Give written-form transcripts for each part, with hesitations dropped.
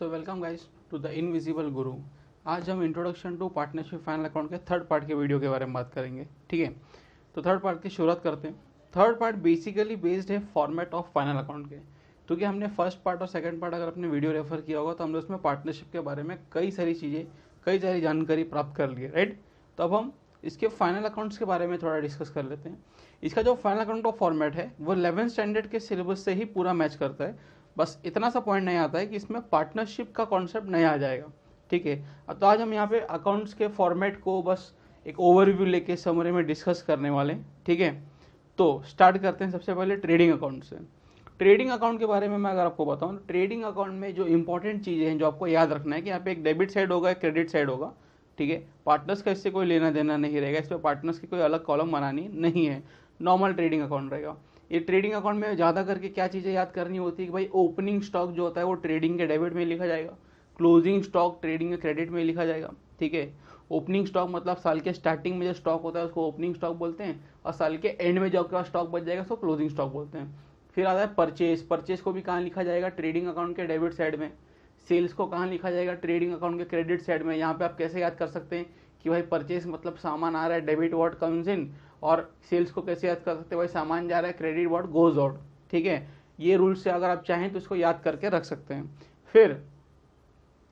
So welcome guys to the invisible guru. आज हम introduction to partnership final account के third part के video के बारे में बात करेंगे। ठीक है, तो थर्ड पार्ट की शुरुआत करते हैं। थर्ड पार्ट बेसिकली बेस्ड है फॉर्मेट ऑफ फाइनल अकाउंट के, क्योंकि हमने फर्स्ट पार्ट और सेकंड पार्ट अगर अपने वीडियो रेफर किया होगा तो हमने उसमें पार्टनरशिप के बारे में कई सारी चीज़ें, कई सारी जानकारी प्राप्त कर ली है, राइट। तो अब हम इसके फाइनल अकाउंट्स के बारे में थोड़ा डिस्कस कर लेते हैं। इसका जो फाइनल अकाउंट का फॉर्मेट है वो 11th स्टैंडर्ड के सिलेबस से ही पूरा मैच करता है। बस इतना सा पॉइंट नहीं आता है कि इसमें पार्टनरशिप का कॉन्सेप्ट नहीं आ जाएगा। ठीक है, तो आज हम यहाँ पे अकाउंट्स के फॉर्मेट को बस एक ओवरव्यू लेके समरी में डिस्कस करने वाले हैं। ठीक है, तो स्टार्ट करते हैं सबसे पहले ट्रेडिंग अकाउंट से। ट्रेडिंग अकाउंट के बारे में मैं अगर आपको बताऊं तो ट्रेडिंग अकाउंट में जो इंपॉर्टेंट चीज़ें हैं जो आपको याद रखना है कि यहाँ पे एक डेबिट साइड होगा, एक क्रेडिट साइड होगा। ठीक है, पार्टनर्स का इससे कोई लेना देना नहीं रहेगा, इस पर पार्टनर्स की कोई अलग कॉलम बनानी नहीं है, नॉर्मल ट्रेडिंग अकाउंट रहेगा। ये ट्रेडिंग अकाउंट में ज़्यादा करके क्या चीज़ें याद करनी होती है कि भाई ओपनिंग स्टॉक जो होता है वो ट्रेडिंग के डेबिट में लिखा जाएगा, क्लोजिंग स्टॉक ट्रेडिंग के क्रेडिट में लिखा जाएगा। ठीक है, ओपनिंग स्टॉक मतलब साल के स्टार्टिंग में जो स्टॉक होता है उसको ओपनिंग स्टॉक बोलते हैं, और साल के एंड में जो आपका स्टॉक बच जाएगा उसको क्लोजिंग स्टॉक बोलते हैं। फिर आता है परचेज। परचेज को भी कहाँ लिखा जाएगा? ट्रेडिंग अकाउंट के डेबिट साइड में। सेल्स को कहाँ लिखा जाएगा? ट्रेडिंग अकाउंट के क्रेडिट साइड में। यहाँ पे आप कैसे याद कर सकते हैं कि भाई परचेज मतलब सामान आ रहा है, डेबिट वर्ड कम्स इन, और सेल्स को कैसे याद कर सकते हैं? भाई सामान जा रहा है, क्रेडिट वर्ड गोज आउट। ठीक है, ये रूल से अगर आप चाहें तो इसको याद करके रख सकते हैं। फिर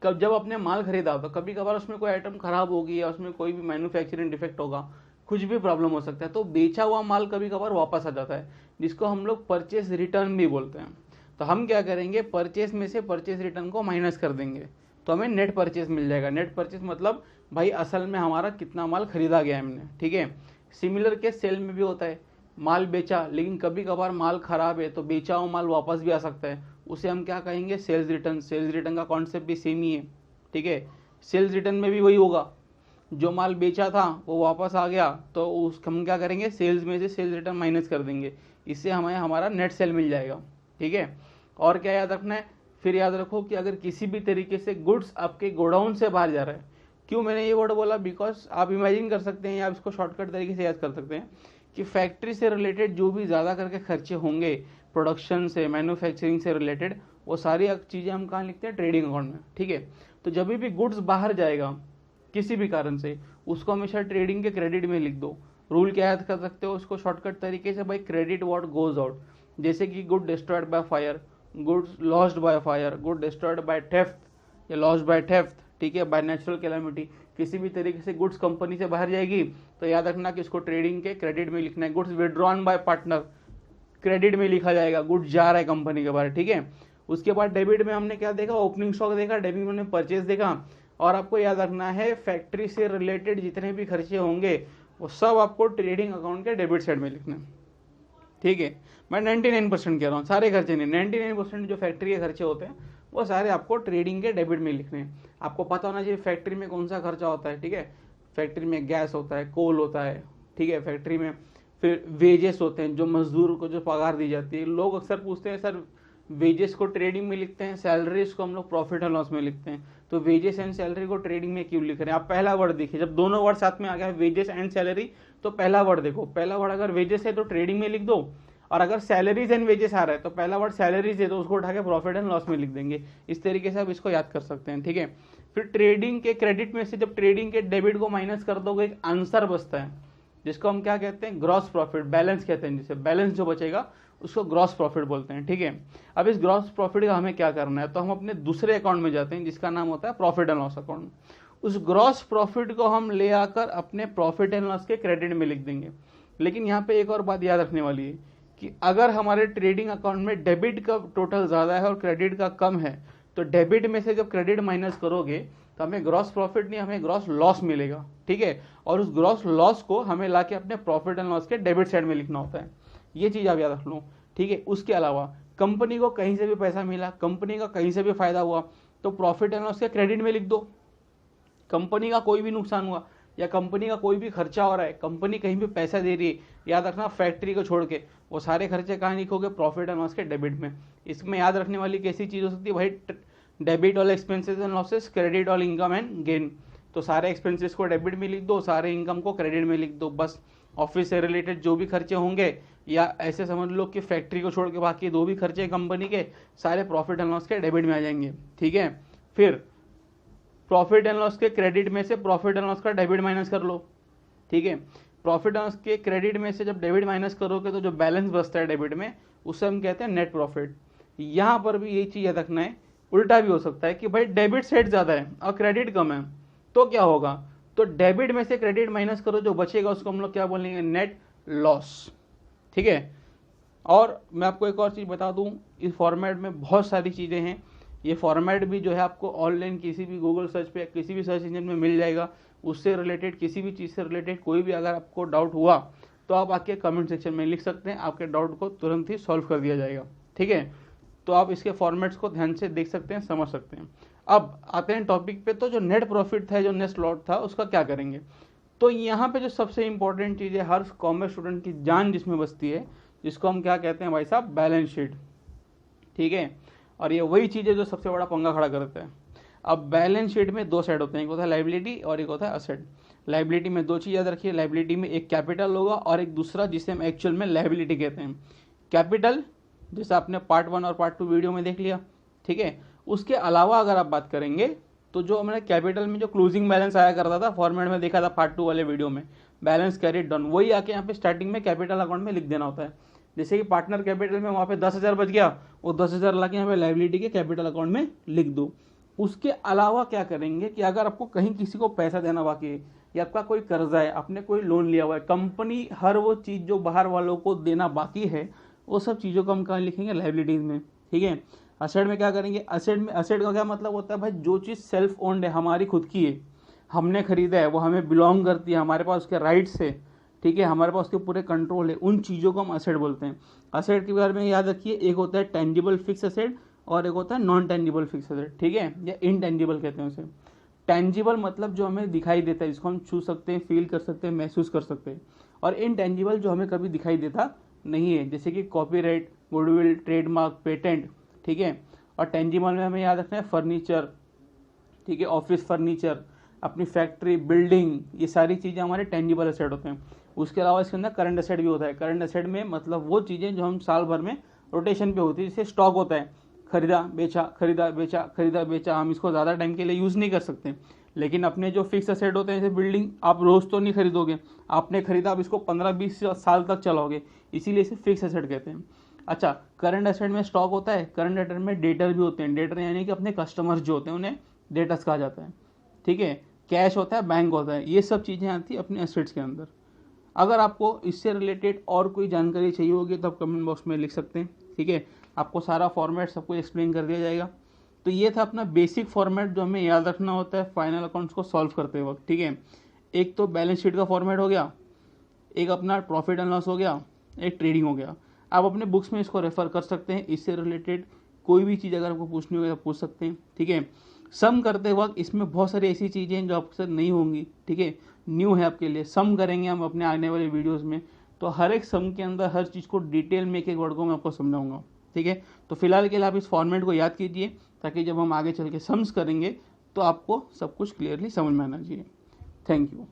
जब आपने माल खरीदा तो कभी कभार उसमें कोई आइटम खराब होगी या उसमें कोई भी मैन्युफैक्चरिंग डिफेक्ट होगा, कुछ भी प्रॉब्लम हो सकता है, तो बेचा हुआ माल कभी कभार वापस आ जाता है, जिसको हम लोग परचेज रिटर्न भी बोलते हैं। तो हम क्या करेंगे, परचेज में से परचेज रिटर्न को माइनस कर देंगे तो हमें नेट परचेज मिल जाएगा। नेट परचेज मतलब भाई असल में हमारा कितना माल खरीदा गया हमने। ठीक है, सिमिलर केस सेल में भी होता है, माल बेचा लेकिन कभी कभार माल खराब है तो बेचा हुआ माल वापस भी आ सकता है, उसे हम क्या कहेंगे? Sales return. सेल्स रिटर्न का कॉन्सेप्ट भी सेम ही है। ठीक है, सेल्स रिटर्न में भी वही होगा, जो माल बेचा था वो वापस आ गया तो उस हम क्या करेंगे? सेल्स में से सेल्स रिटर्न माइनस कर देंगे, इससे हमें हमारा नेट सेल मिल जाएगा। ठीक है, और क्या याद रखना है? फिर याद रखो कि अगर किसी भी तरीके से गुड्स आपके गोडाउन से बाहर जा रहा है, क्यों मैंने ये वर्ड बोला? बिकॉज आप इमेजिन कर सकते हैं या आप इसको शॉर्टकट तरीके से याद कर सकते हैं कि फैक्ट्री से रिलेटेड जो भी ज़्यादा करके खर्चे होंगे, प्रोडक्शन से, मैन्युफैक्चरिंग से रिलेटेड, वो सारी चीज़ें हम कहाँ लिखते हैं? ट्रेडिंग अकाउंट में। ठीक है, तो जब भी गुड्स बाहर जाएगा किसी भी कारण से, उसको हमेशा ट्रेडिंग के क्रेडिट में लिख दो। रूल क्या याद कर सकते हो उसको शॉर्टकट तरीके से? भाई क्रेडिट व्हाट गोज आउट, जैसे कि good destroyed by fire, goods lost by fire, good destroyed by theft या लॉस्ट बाय थेफ्ट। ठीक है, बाय नेचुरल कैलामिटी, किसी भी तरीके से गुड्स कंपनी से बाहर जाएगी तो याद रखना कि उसको ट्रेडिंग के क्रेडिट में लिखना है। Goods withdrawn bye partner, credit में लिखा जाएगा, गुड्स जा रहा है कंपनी के बाहर। ठीक है, उसके बाद डेबिट में हमने क्या देखा? ओपनिंग स्टॉक देखा, डेबिट में हमने परचेज देखा, और आपको याद रखना है फैक्ट्री से रिलेटेड जितने भी खर्चे होंगे वो सब आपको ट्रेडिंग अकाउंट के डेबिट साइड में लिखना है। ठीक है, मैं 99% कह रहा हूँ, सारे खर्चे नहीं, 99% जो फैक्ट्री के खर्चे होते हैं वो सारे आपको ट्रेडिंग के डेबिट में लिखने हैं। आपको पता होना चाहिए फैक्ट्री में कौन सा खर्चा होता है। ठीक है, फैक्ट्री में गैस होता है, कोल होता है। ठीक है, फैक्ट्री में फिर वेजेस होते हैं, जो मजदूर को जो पगार दी जाती है। लोग अक्सर पूछते हैं सर वेजेस को ट्रेडिंग में लिखते हैं, सैलरीज को हम लोग प्रॉफिट एंड लॉस में लिखते हैं, तो वेजेस एंड सैलरी को ट्रेडिंग में क्यों लिख रहे हैं? आप पहला वर्ड देखिए, जब दोनों वर्ड साथ में आ गया वेजेस एंड सैलरी, तो पहला वर्ड देखो, पहला वर्ड अगर वेजेस है तो ट्रेडिंग में लिख दो, और अगर सैलरीज एंड वेजेस आ रहा है तो पहला वर्ड सैलरीज है तो उसको उठा के प्रॉफिट एंड लॉस में लिख देंगे। इस तरीके से आप इसको याद कर सकते हैं। ठीक है, फिर ट्रेडिंग के क्रेडिट में से जब ट्रेडिंग के डेबिट को माइनस कर दोगे एक आंसर बचता है, जिसको हम क्या कहते हैं? ग्रॉस प्रॉफिट, बैलेंस कहते हैं जिसे। बैलेंस जो बचेगा उसको ग्रॉस प्रॉफिट बोलते हैं। ठीक है, अब इस ग्रॉस प्रॉफिट का हमें क्या करना है? तो हम अपने दूसरे अकाउंट में जाते हैं जिसका नाम होता है प्रॉफिट एंड लॉस अकाउंट। उस ग्रॉस प्रॉफिट को हम ले आकर अपने प्रॉफिट एंड लॉस के क्रेडिट में लिख देंगे। लेकिन यहाँ पे एक और बात याद रखने वाली है कि अगर हमारे ट्रेडिंग अकाउंट में डेबिट का टोटल ज़्यादा है और क्रेडिट का कम है, तो डेबिट में से जब क्रेडिट माइनस करोगे तो हमें ग्रॉस प्रॉफिट नहीं, हमें ग्रॉस लॉस मिलेगा। ठीक है, और उस ग्रॉस लॉस को हमें लाके अपने प्रॉफिट एंड लॉस के डेबिट साइड में लिखना होता है। ये चीज़ आप याद रख लो। ठीक है, उसके अलावा कंपनी को कहीं से भी पैसा मिला, कंपनी का कहीं से भी फायदा हुआ, तो प्रॉफिट एंड लॉस के क्रेडिट में लिख दो। कंपनी का कोई भी नुकसान हुआ या कंपनी का कोई भी खर्चा हो रहा है, कंपनी कहीं भी पैसा दे रही है, याद रखना फैक्ट्री को छोड़ के वो सारे खर्चे कहाँ लिखोगे? प्रॉफिट एंड लॉस के डेबिट में। इसमें याद रखने वाली कैसी चीज़ हो सकती है भाई? Debit all expenses and losses, credit all income and gain. तो सारे एक्सपेंसेस को डेबिट में लिख दो, सारे इनकम को क्रेडिट में लिख दो। बस ऑफिस से रिलेटेड जो भी खर्चे होंगे, या ऐसे समझ लो कि फैक्ट्री को छोड़ के बाकी दो भी खर्चे कंपनी के सारे प्रॉफिट एंड लॉस के डेबिट में आ जाएंगे। ठीक है, फिर प्रॉफिट एंड लॉस के क्रेडिट में से प्रॉफिट एंड लॉस का डेबिट माइनस कर लो, ठीक है। प्रॉफिट एंड लॉस के क्रेडिट में से जब डेबिट माइनस करोगे तो जो बैलेंस बचता है डेबिट में उसे हम कहते हैं नेट प्रॉफिट। यहाँ पर भी यही चीज याद रखना है, उल्टा भी हो सकता है कि भाई डेबिट सेट ज्यादा है और क्रेडिट कम है, तो क्या होगा, तो डेबिट में से क्रेडिट माइनस करो, जो बचेगा उसको हम लोग क्या बोलेंगे, नेट लॉस, ठीक है। और मैं आपको एक और चीज़ बता दूं, इस फॉर्मेट में बहुत सारी चीज़ें हैं। ये फॉर्मेट भी जो है आपको ऑनलाइन किसी भी गूगल सर्च पे किसी भी सर्च इंजन में मिल जाएगा। उससे रिलेटेड किसी भी चीज़ से रिलेटेड कोई भी अगर आपको डाउट हुआ तो आप आके कमेंट सेक्शन में लिख सकते हैं, आपके डाउट को तुरंत ही सॉल्व कर दिया जाएगा, ठीक है। तो आप इसके फॉर्मेट्स को ध्यान से देख सकते हैं, समझ सकते हैं। अब आते हैं टॉपिक पे, तो जो नेट प्रॉफिट था, जो नेट लॉस था, उसका क्या करेंगे। तो यहाँ पे जो सबसे इंपॉर्टेंट चीज़ है, हर कॉमर्स स्टूडेंट की जान जिसमें बसती है, जिसको हम क्या कहते हैं भाई साहब, बैलेंस शीट, ठीक है। और ये वही चीज़ है जो सबसे बड़ा पंगा खड़ा करता है। अब बैलेंस शीट में दो साइड होते हैं, एक होता है लाइबिलिटी और एक होता है असेट। लाइबिलिटी में दो चीज़ याद रखिए, लाइबिलिटी में एक कैपिटल होगा और एक दूसरा जिसे हम एक्चुअल में लाइबिलिटी कहते हैं। कैपिटल जैसे आपने पार्ट 1 और पार्ट 2 वीडियो में देख लिया, ठीक है। उसके अलावा अगर आप बात करेंगे तो जो हमने कैपिटल में जो क्लोजिंग बैलेंस आया करता था, फॉर्मेट में देखा था पार्ट 2 वाले वीडियो में, बैलेंस कैरिड डाउन, वही आके यहाँ पे स्टार्टिंग में कैपिटल अकाउंट में लिख देना होता है। जैसे कि पार्टनर कैपिटल में वहाँ पे 10,000 बच गया, वो 10,000 ला के यहाँ पे लाइबिलिटी के कैपिटल अकाउंट में लिख दो। उसके अलावा क्या करेंगे कि अगर आपको कहीं किसी को पैसा देना बाकी है या आपका कोई कर्जा है, आपने कोई लोन लिया हुआ है, कंपनी हर वो चीज़ जो बाहर वालों को देना बाकी है, वो सब चीज़ों को हम कहाँ लिखेंगे, लाइबिलिटीज़ में, ठीक है। असेट में क्या करेंगे, असेट में, असेट का क्या मतलब होता है भाई, जो चीज़ सेल्फ ओन्ड है, हमारी खुद की है, हमने खरीदा है, वो हमें बिलोंग करती है, हमारे पास उसके राइट्स है, ठीक है, हमारे पास उसके पूरे कंट्रोल है, उन चीज़ों को हम असेट बोलते हैं। असेट के बारे में याद रखिए, एक होता है टेंजिबल फिक्स असेट और एक होता है नॉन टेंजिबल फिक्स असेट, ठीक है, या इनटेंजिबल कहते हैं उसे। टेंजिबल मतलब जो हमें दिखाई देता है, जिसको हम छू सकते हैं, फील कर सकते हैं, महसूस कर सकते हैं, और इनटेंजिबल जो हमें कभी दिखाई देता नहीं है, जैसे कि कॉपीराइट, गुडविल, ट्रेडमार्क, पेटेंट, ठीक है। और टेंजिबल में हमें याद रखना है फर्नीचर, ठीक है, ऑफिस फर्नीचर, अपनी फैक्ट्री, बिल्डिंग, ये सारी चीज़ें हमारे टेंजिबल असेट होते हैं। उसके अलावा इसके अंदर करंट असेट भी होता है। करंट असेट में मतलब वो चीज़ें जो हम साल भर में रोटेशन पे होती है, जैसे स्टॉक होता है, खरीदा बेचा, खरीदा बेचा, खरीदा बेचा, हम इसको ज़्यादा टाइम के लिए यूज़ नहीं कर सकते। लेकिन अपने जो फिक्स असेट होते हैं, जैसे बिल्डिंग, आप रोज़ तो नहीं खरीदोगे, आपने खरीदा, आप इसको 15-20 साल तक चलाओगे, इसीलिए इसे फिक्स असेट कहते हैं। अच्छा, करंट असेट में स्टॉक होता है, करंट असेट में डेटर भी होते हैं। डेटर यानी कि अपने कस्टमर्स जो होते हैं उन्हें डेटर्स कहा जाता है, ठीक है। कैश होता है, बैंक होता है, ये सब चीज़ें आती हैं अपने एसेट्स के अंदर। अगर आपको इससे रिलेटेड और कोई जानकारी चाहिए होगी तो आप कमेंट बॉक्स में लिख सकते हैं, ठीक है। आपको सारा फॉर्मेट सब कुछ एक्सप्लेन कर दिया जाएगा। तो ये था अपना बेसिक फॉर्मेट जो हमें याद रखना होता है फाइनल अकाउंट्स को सॉल्व करते वक्त, ठीक है। एक तो बैलेंस शीट का फॉर्मेट हो गया, एक अपना प्रॉफिट एंड लॉस हो गया, एक ट्रेडिंग हो गया। आप अपने बुक्स में इसको रेफर कर सकते हैं। इससे रिलेटेड कोई भी चीज़ अगर आपको पूछनी होगी तो पूछ सकते हैं, ठीक है। सम करते वक्त इसमें बहुत सारी ऐसी चीज़ें हैं जो आपसे नहीं होंगी, ठीक है, न्यू है आपके लिए। सम करेंगे हम अपने आने वाले वीडियोस में, तो हर एक सम के अंदर हर चीज़ को डिटेल में एक एक वर्ड को मैं आपको समझाऊंगा, ठीक है। तो फिलहाल के लिए आप इस फॉर्मेट को याद कीजिए, ताकि जब हम आगे चल के सम्स करेंगे तो आपको सब कुछ क्लियरली समझ में आना चाहिए। Thank you.